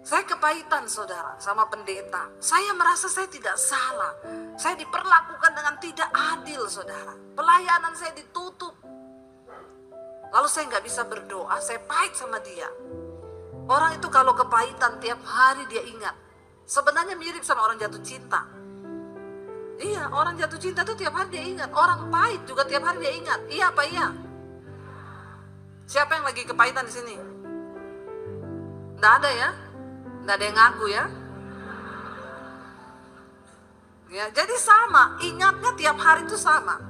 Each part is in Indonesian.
Saya kepahitan saudara sama pendeta. Saya merasa saya tidak salah. Saya diperlakukan dengan tidak adil saudara. Pelayanan saya ditutup. Lalu saya nggak bisa berdoa, saya pahit sama dia. Orang itu kalau kepahitan tiap hari dia ingat. Sebenarnya mirip sama orang jatuh cinta. Iya, orang jatuh cinta tuh tiap hari dia ingat. Orang pahit juga tiap hari dia ingat. Iya apa iya? Siapa yang lagi kepahitan di sini? Nggak ada ya? Nggak ada yang ngaku ya? Ya, jadi sama, ingatnya tiap hari itu sama.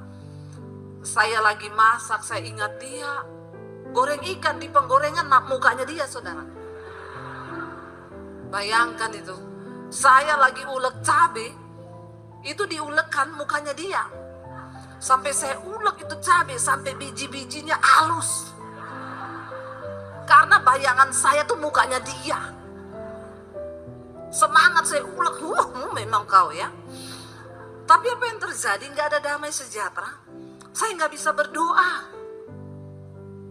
Saya lagi masak, saya ingat dia. Goreng ikan di penggorengan, mukanya dia saudara. Bayangkan itu. Saya lagi ulek cabai, itu diulekan mukanya dia. Sampai saya ulek itu cabai, sampai biji-bijinya halus. Karena bayangan saya tuh mukanya dia. Semangat saya ulek, memang kau ya. Tapi apa yang terjadi? Nggak ada damai sejahtera. Saya nggak bisa berdoa.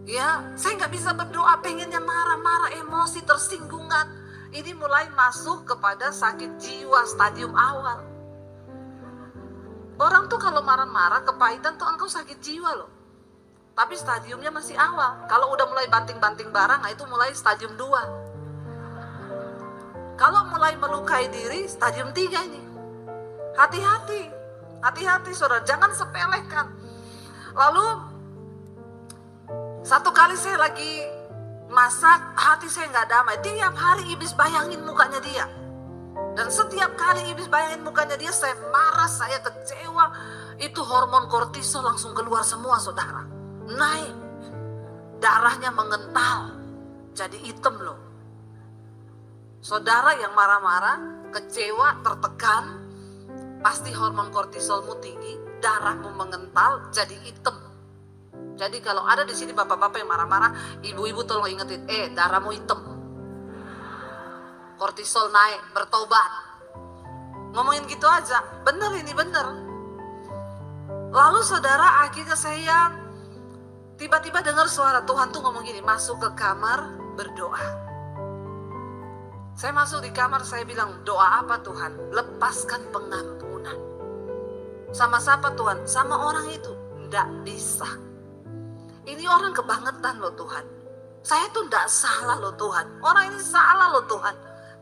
Ya, saya nggak bisa berdoa. Pengennya marah-marah, emosi, tersinggungan. Ini mulai masuk kepada sakit jiwa stadium awal. Orang tuh kalau marah-marah, kepahitan tuh engkau sakit jiwa loh. Tapi stadiumnya masih awal. Kalau udah mulai banting-banting barang, nah itu mulai stadium 2. Kalau mulai melukai diri, stadium 3 ini. Hati-hati. Hati-hati saudara, jangan sepelekan. Lalu, satu kali saya lagi masak, hati saya nggak damai. Tiap hari iblis bayangin mukanya dia. Dan setiap kali iblis bayangin mukanya dia, saya marah, saya kecewa. Itu hormon kortisol langsung keluar semua saudara. Naik. Darahnya mengental. Jadi hitam loh. Saudara yang marah-marah, kecewa, tertekan, pasti hormon kortisolmu tinggi, darahmu mengental, jadi hitam. Jadi kalau ada di sini bapak-bapak yang marah-marah, ibu-ibu tolong ingetin, darahmu hitam. Kortisol naik, bertobat. Ngomongin gitu aja, bener ini bener. Lalu saudara, akhirnya saya tiba-tiba dengar suara Tuhan tuh ngomong gini, masuk ke kamar, berdoa. Saya masuk di kamar, saya bilang, doa apa Tuhan? Lepaskan pengampunan. Sama siapa Tuhan? Sama orang itu. Nggak bisa. Ini orang kebangetan loh Tuhan. Saya tuh nggak salah loh Tuhan. Orang ini salah loh Tuhan.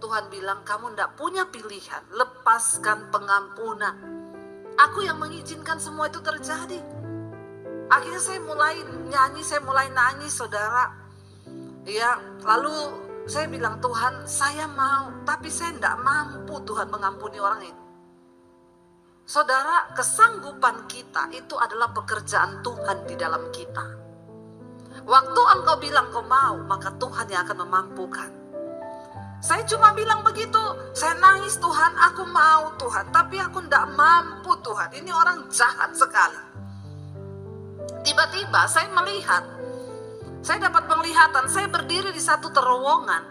Tuhan bilang, kamu nggak punya pilihan. Lepaskan pengampunan. Aku yang mengizinkan semua itu terjadi. Akhirnya saya mulai nyanyi, saya mulai nangis saudara. Ya, lalu saya bilang, Tuhan saya mau, tapi saya tidak mampu Tuhan mengampuni orang itu. Saudara, kesanggupan kita itu adalah pekerjaan Tuhan di dalam kita. Waktu engkau bilang kau mau, maka Tuhan yang akan memampukan. Saya cuma bilang begitu, saya nangis, Tuhan aku mau Tuhan, tapi aku tidak mampu Tuhan, ini orang jahat sekali. Tiba-tiba saya melihat, saya dapat penglihatan, saya berdiri di satu terowongan.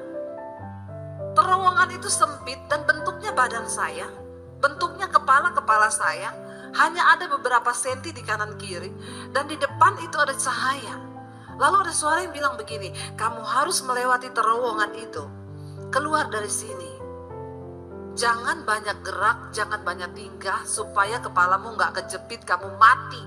Terowongan itu sempit dan bentuknya badan saya, bentuknya kepala saya, hanya ada beberapa senti di kanan kiri, dan di depan itu ada cahaya. Lalu ada suara yang bilang begini, kamu harus melewati terowongan itu, keluar dari sini. Jangan banyak gerak, jangan banyak tingkah, supaya kepalamu gak kejepit, kamu mati.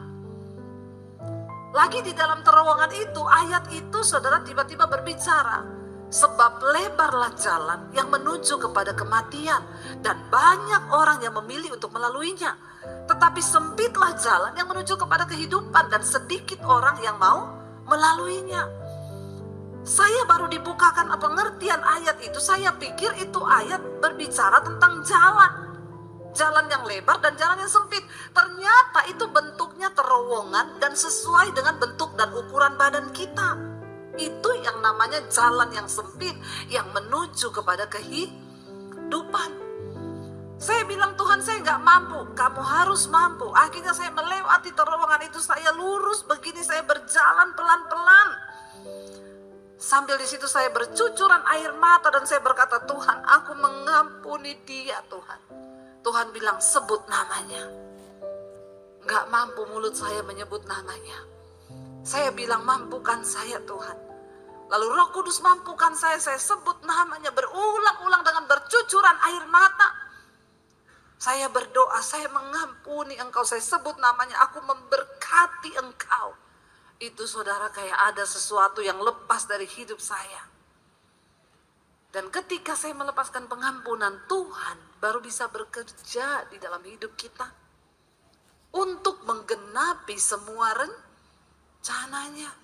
Lagi di dalam terowongan itu, ayat itu saudara tiba-tiba berbicara. Sebab lebarlah jalan yang menuju kepada kematian, dan banyak orang yang memilih untuk melaluinya. Tetapi sempitlah jalan yang menuju kepada kehidupan, dan sedikit orang yang mau melaluinya. Saya baru dibukakan pengertian ayat itu, saya pikir itu ayat berbicara tentang jalan. Jalan yang lebar dan jalan yang sempit. Ternyata itu bentuknya terowongan dan sesuai dengan bentuk dan ukuran badan kita. Itu yang namanya jalan yang sempit yang menuju kepada kehidupan. Saya bilang, Tuhan saya nggak mampu, kamu harus mampu. Akhirnya saya melewati terowongan itu, saya lurus begini, saya berjalan pelan-pelan. Sambil di situ saya bercucuran air mata dan saya berkata, Tuhan aku mengampuni dia Tuhan. Tuhan bilang, sebut namanya. Nggak mampu mulut saya menyebut namanya. Saya bilang, mampukan saya Tuhan. Lalu Roh Kudus mampukan saya sebut namanya berulang-ulang Saya berdoa, saya mengampuni engkau, saya sebut namanya, aku memberkati engkau. Itu saudara kayak ada sesuatu yang lepas dari hidup saya. Dan ketika saya melepaskan pengampunan, Tuhan baru bisa bekerja di dalam hidup kita untuk menggenapi semua rencananya.